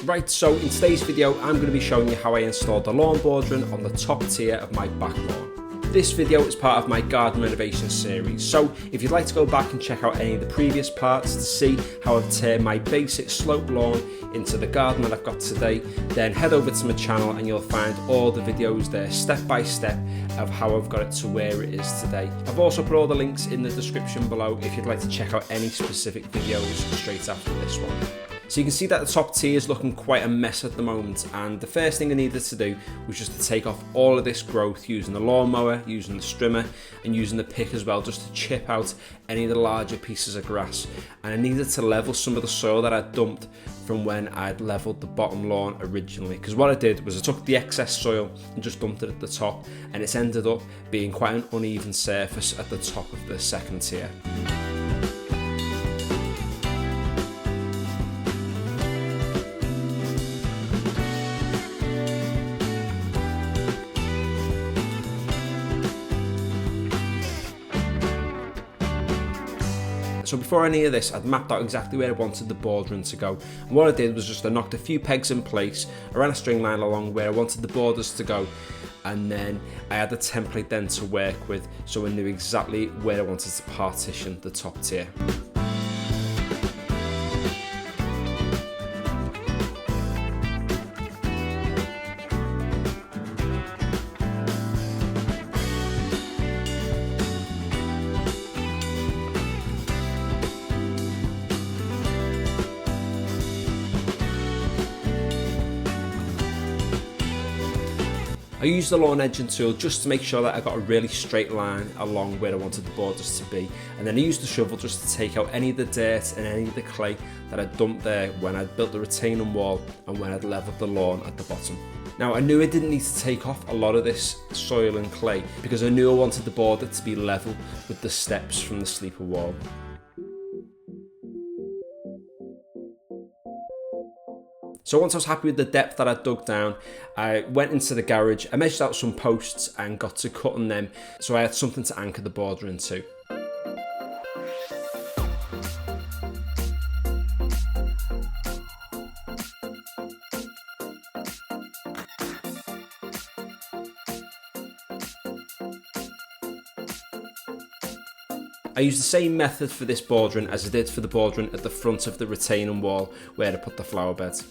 Right, so in today's video I'm going to be showing you how I installed the lawn bordering on the top tier of my back lawn. This video is part of my garden renovation series, so if you'd like to go back and check out any of the previous parts to see how I've turned my basic slope lawn into the garden that I've got today, then head over to my channel and you'll find all the videos there step by step of how I've got it to where it is today. I've also put all the links in the description below if you'd like to check out any specific videos straight after this one. So you can see that the top tier is looking quite a mess at the moment, and the first thing I needed to do was just to take off all of this growth using the lawnmower, using the strimmer and using the pick as well, just to chip out any of the larger pieces of grass. And I needed to level some of the soil that I'd dumped from when I'd leveled the bottom lawn originally, because what I did was I took the excess soil and just dumped it at the top, and it's ended up being quite an uneven surface at the top of the second tier. So before any of this, I'd mapped out exactly where I wanted the bordering to go. And what I did was just I knocked a few pegs in place, I ran a string line along where I wanted the borders to go, and then I had a template then to work with, so I knew exactly where I wanted to partition the top tier. I used the lawn edging tool just to make sure that I got a really straight line along where I wanted the borders to be, and then I used the shovel just to take out any of the dirt and any of the clay that I'd dumped there when I'd built the retaining wall and when I'd levelled the lawn at the bottom. Now I knew I didn't need to take off a lot of this soil and clay because I knew I wanted the border to be level with the steps from the sleeper wall. So once I was happy with the depth that I dug down, I went into the garage, I measured out some posts and got to cutting them so I had something to anchor the border into. I used the same method for this bordering as I did for the bordering at the front of the retaining wall where I put the flower beds.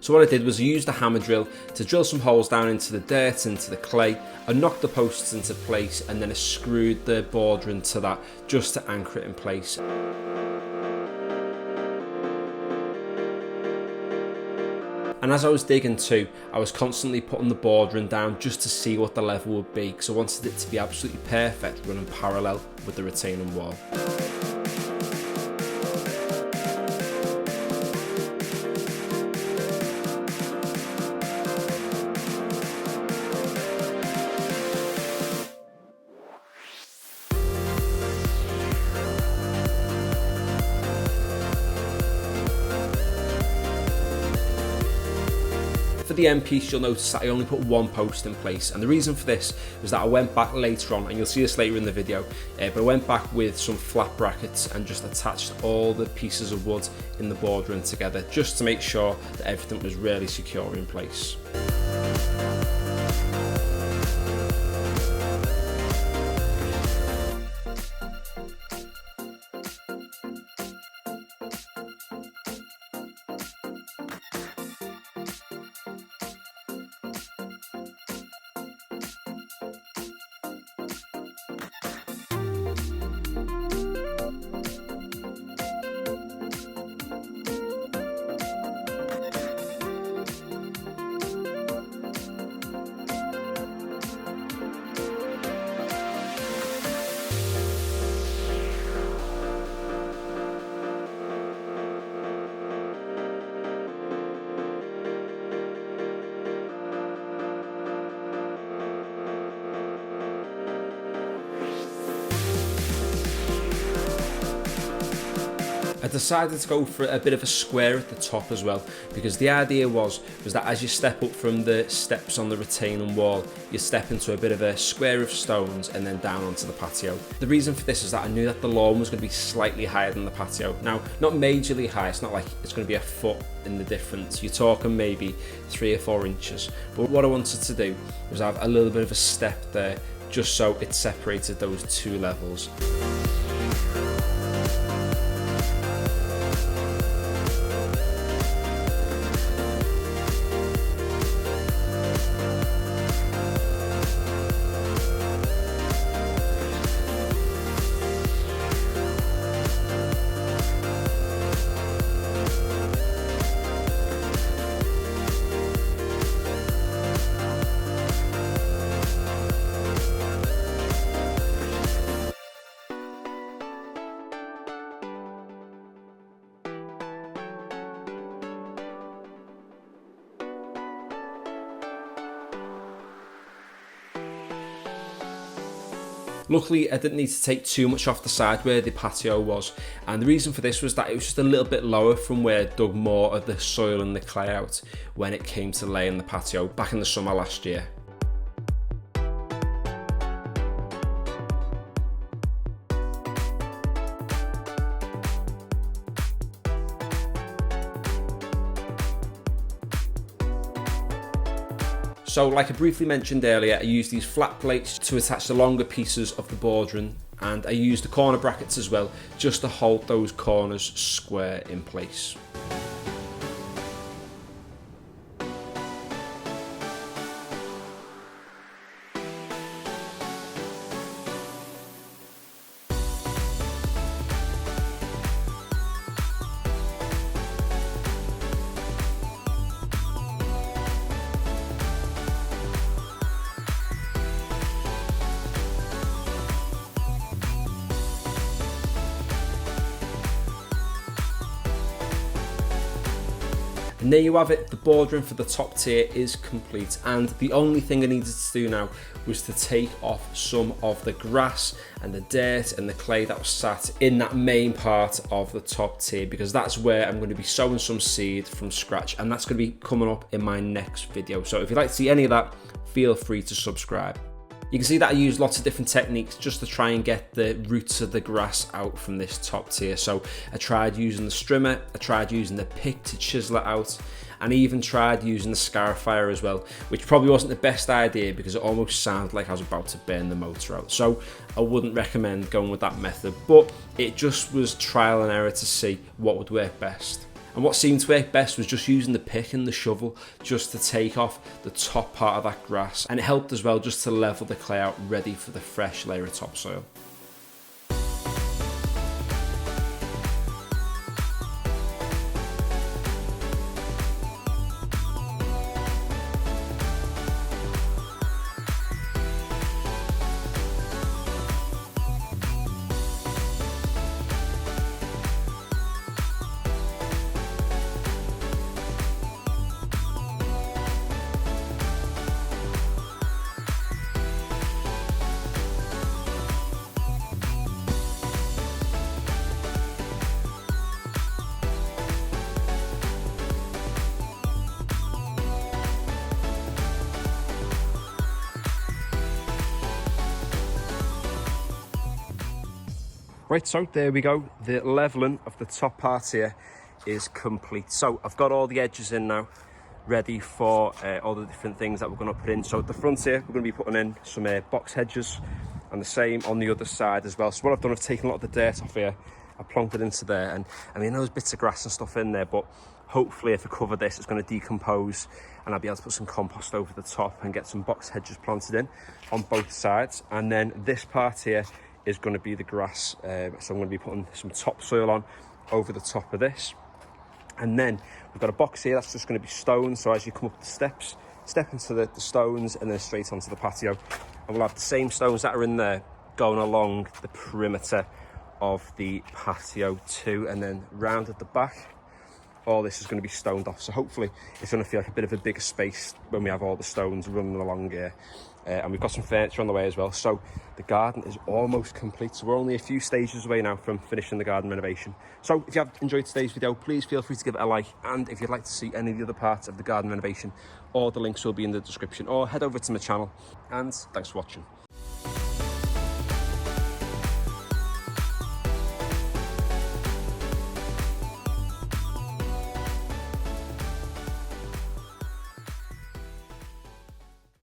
So what I did was I used a hammer drill to drill some holes down into the dirt, into the clay. I knocked the posts into place and then I screwed the bordering to that just to anchor it in place. And as I was digging too, I was constantly putting the bordering down just to see what the level would be, because I wanted it to be absolutely perfect running parallel with the retaining wall. For the end piece, you'll notice that I only put one post in place, and the reason for this was that I went back later on, and you'll see this later in the video, but I went back with some flat brackets and just attached all the pieces of wood in the bordering together just to make sure that everything was really secure in place. I decided to go for a bit of a square at the top as well, because the idea was that as you step up from the steps on the retaining wall, you step into a bit of a square of stones and then down onto the patio. The reason for this is that I knew that the lawn was going to be slightly higher than the patio. Now, not majorly high, it's not like it's going to be a foot in the difference. You're talking maybe 3 or 4 inches. But what I wanted to do was have a little bit of a step there, just so it separated those 2 levels. Luckily, I didn't need to take too much off the side where the patio was, and the reason for this was that it was just a little bit lower from where I dug more of the soil and the clay out when it came to laying the patio back in the summer last year. So like I briefly mentioned earlier, I used these flat plates to attach the longer pieces of the bordering, and I used the corner brackets as well, just to hold those corners square in place. And there you have it, the bordering for the top tier is complete, and the only thing I needed to do now was to take off some of the grass and the dirt and the clay that was sat in that main part of the top tier, because that's where I'm going to be sowing some seed from scratch, and that's going to be coming up in my next video. So if you'd like to see any of that, feel free to subscribe. You can see that I use lots of different techniques just to try and get the roots of the grass out from this top tier. So I tried using the strimmer, I tried using the pick to chisel it out, and I even tried using the scarifier as well, which probably wasn't the best idea because it almost sounded like I was about to burn the motor out. So I wouldn't recommend going with that method, but it just was trial and error to see what would work best. And what seemed to work best was just using the pick and the shovel just to take off the top part of that grass, and it helped as well just to level the clay out ready for the fresh layer of topsoil. Right, so there we go. The leveling of the top part here is complete. So I've got all the edges in now, ready for all the different things that we're going to put in. So at the front here, we're going to be putting in some box hedges, and the same on the other side as well. So what I've done, I've taken a lot of the dirt off here, I plonked it into there, and I mean, there's bits of grass and stuff in there, but hopefully if I cover this, it's going to decompose, and I'll be able to put some compost over the top and get some box hedges planted in on both sides. And then this part here is going to be the grass, so I'm going to be putting some topsoil on over the top of this. And then we've got a box here that's just going to be stones, so as you come up the steps, step into the stones and then straight onto the patio, and we'll have the same stones that are in there going along the perimeter of the patio too, and then round at the back all this is going to be stoned off, so hopefully it's going to feel like a bit of a bigger space when we have all the stones running along here. And we've got some furniture on the way as well, so the garden is almost complete. So we're only a few stages away now from finishing the garden renovation. So if you have enjoyed today's video, please feel free to give it a like, and if you'd like to see any of the other parts of the garden renovation, all the links will be in the description, or head over to my channel. And thanks for watching.